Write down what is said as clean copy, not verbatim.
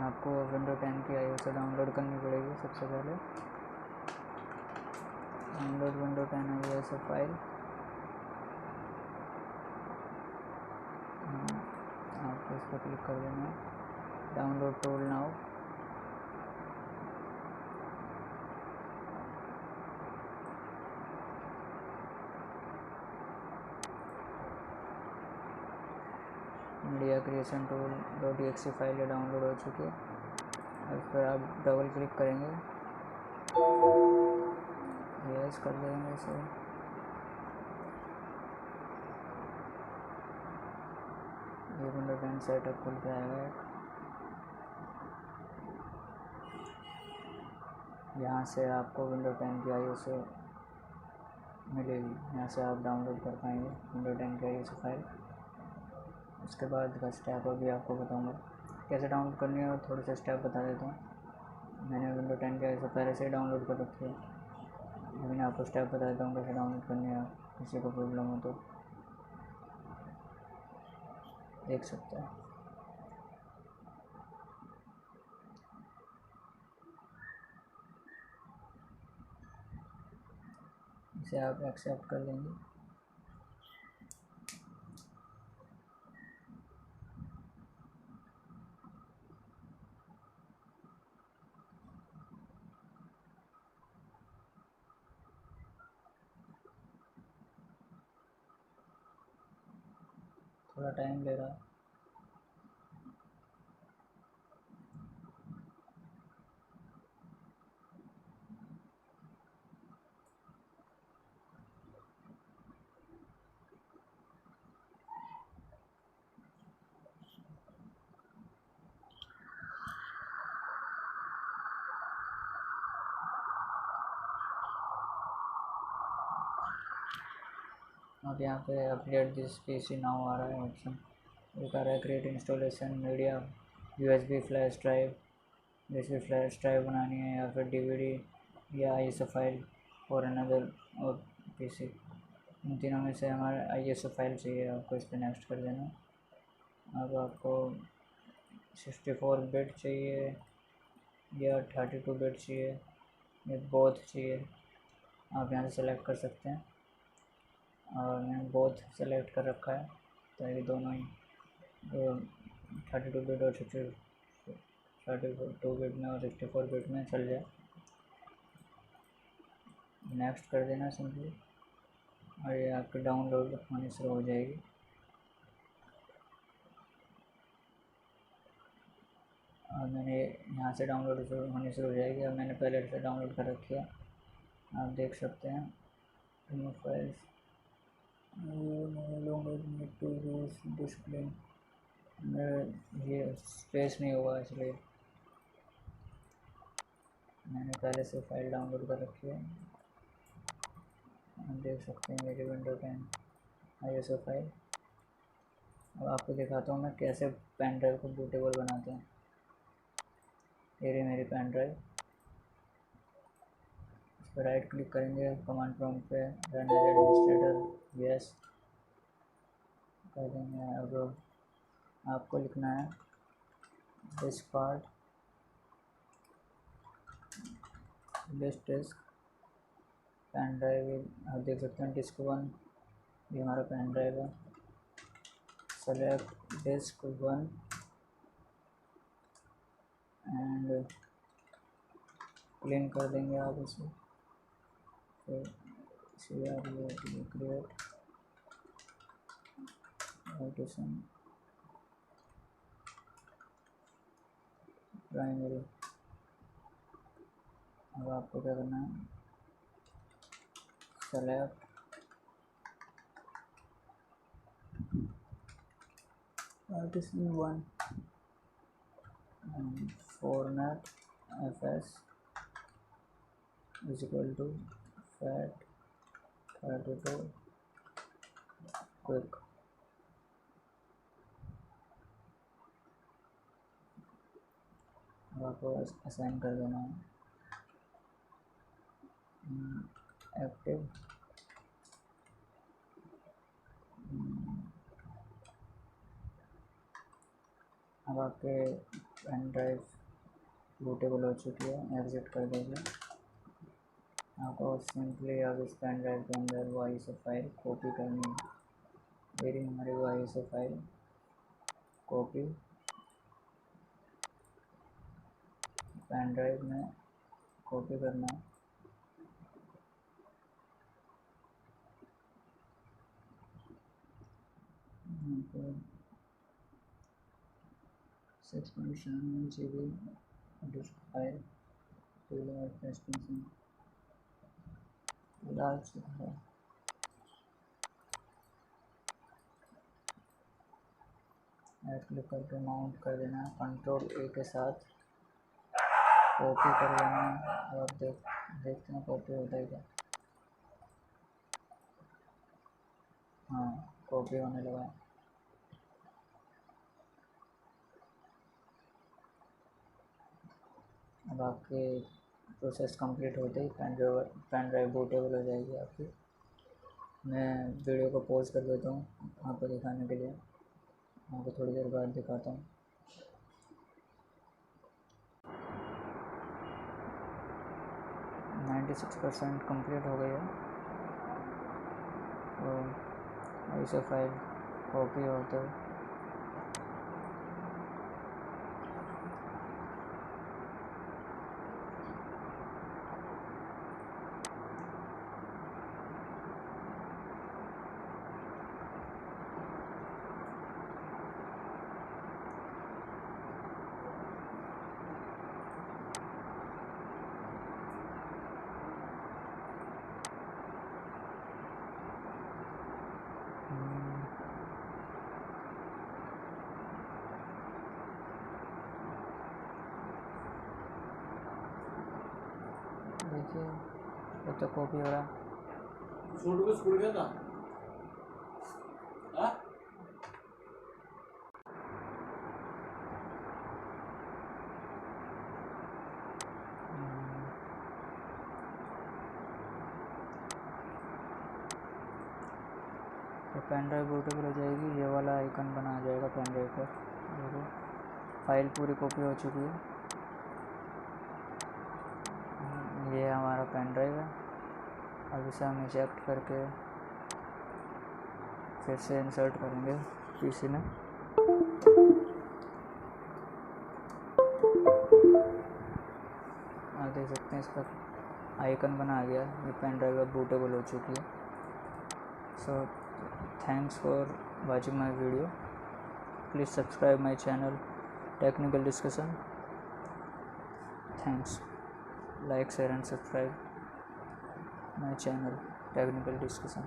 आपको विंडो 10 की आईओ से डाउनलोड करनी पड़ेगी। सबसे पहले डाउनलोड विंडो 10 आईओ फाइल, आपको इस पर क्लिक कर देना है। Download tool now, media creation tool .exe file download हो चुकी है। इस पर आप डबल क्लिक करेंगे, यस कर देंगे इसे। ये विंडो 10 सेटअप खुल के आएगा। यहाँ से आपको विंडो 10 की आईओ से मिलेगी, यहाँ से आप डाउनलोड कर पाएंगे विंडो 10 की आईओ से फाइल। उसके बाद का स्टेप अभी आपको बताऊंगा कैसे डाउनलोड करनी है, और थोड़े से स्टेप बता देता हूँ। मैंने विंडो 10 की आईओ से पहले से ही डाउनलोड कर रखी है, लेकिन आपको स्टेप बता देता हूँ कैसे डाउनलोड करनी है। किसी को प्रॉब्लम हो तो देख सकते हैं। इसे आप एक्सेप्ट कर लेंगे। थोड़ा टाइम ले रहा है। अब यहाँ पे अपडेट दिस पीसी नाउ आ रहा है ऑप्शन। ये कह रहा है create installation media USB flash drive, USB flash drive बनानी है या फिर डीवीडी या आईएसओ फाइल और अनदर और पीसी। इन तीनों में से हमारा आईएसओ फाइल चाहिए, आपको इस पर नेक्स्ट कर देना। अब आपको 64 बिट चाहिए या 32 बिट चाहिए या बोथ चाहिए, आप यहाँ से सेलेक्ट कर सकते हैं। और मैंने बोथ सेलेक्ट कर रखा है ताकि दोनों ही 32 बिट और 32 बिट में और 64 बिट में चल जाए। नेक्स्ट कर देना सिंपली, और ये आपकी डाउनलोड होनी शुरू हो जाएगी। और मैंने यहाँ से डाउनलोड होनी शुरू हो जाएगी, और मैंने पहले से डाउनलोड कर रखी है, आप देख सकते हैं। Remove files, to use display, ये स्पेस नहीं होगा इसलिए मैंने पहले से फाइल डाउनलोड कर रखी है। आप देख सकते हैं मेरी विंडो 10 आईएसओ फाइल। अब आपको दिखाता हूँ मैं कैसे पेन ड्राइव को बूटेबल बनाते हैं। ये रही मेरी पेन ड्राइव, इस पर राइट क्लिक करेंगे, कमांड प्रॉम्प्ट पे रन एज एडमिनिस्ट्रेटर यस कर देंगे। अब आपको लिखना है this part this disk pen drive. आप देख सकते हैं डिस्क 1 ये हमारा पेन ड्राइव है। सेलेक्ट डिस्क 1 एंड क्लीन कर देंगे आप इसे। फिर इसे आप क्रिएट रोटेशन प्राइमरी। अब आपको क्या करना है, select partition 1 and format fs is equal to fat 32 quick। अब आपको असाइन कर देना है एक्टिव अब आपके पेन ड्राइव बूटेबल हो चुकी है, एग्जिट कर देंगे। आपको सिंपली अब इस पेन ड्राइव के अंदर वो ISO फाइल कॉपी करनी है। मेरी हमारी वो ISO file copy pen drive में कॉपी करना है। तो 6.7 GB डिस्क फाइल डाल चुका है। राइट क्लिक करके माउंट कर देना है, Ctrl A के साथ कॉपी कर लेना है और देखते हैं कॉपी होता है क्या। हाँ, कॉपी होने लगा है। अब आपके प्रोसेस कंप्लीट होते ही पेन ड्राइव बूटेबल हो जाएगी आपकी। मैं वीडियो को पॉज कर देता हूँ आपको दिखाने के लिए, आपको थोड़ी देर बाद दिखाता हूँ। नाइन्टी 96% कम्प्लीट हो गई है। तो ऐसे फाइल कॉपी होता है। देखिए ये तो कॉपी हो रहा है। स्कूल गया था। तो पेन ड्राइव बूटेबल हो जाएगी, ये वाला आइकन बना आ जाएगा पेन ड्राइव पर। देखो फाइल पूरी कॉपी हो चुकी है। ये हमारा पेन ड्राइव है। अब इसे हम इजेक्ट करके फिर से इंसर्ट करेंगे पीसी में। आप देख सकते हैं इसका आइकन बना आ गया। ये पेन ड्राइव अब बूटेबल हो चुकी है। सो thanks for watching my video. Please subscribe my channel technical discussion. Thanks. Like, share and subscribe my channel technical discussion.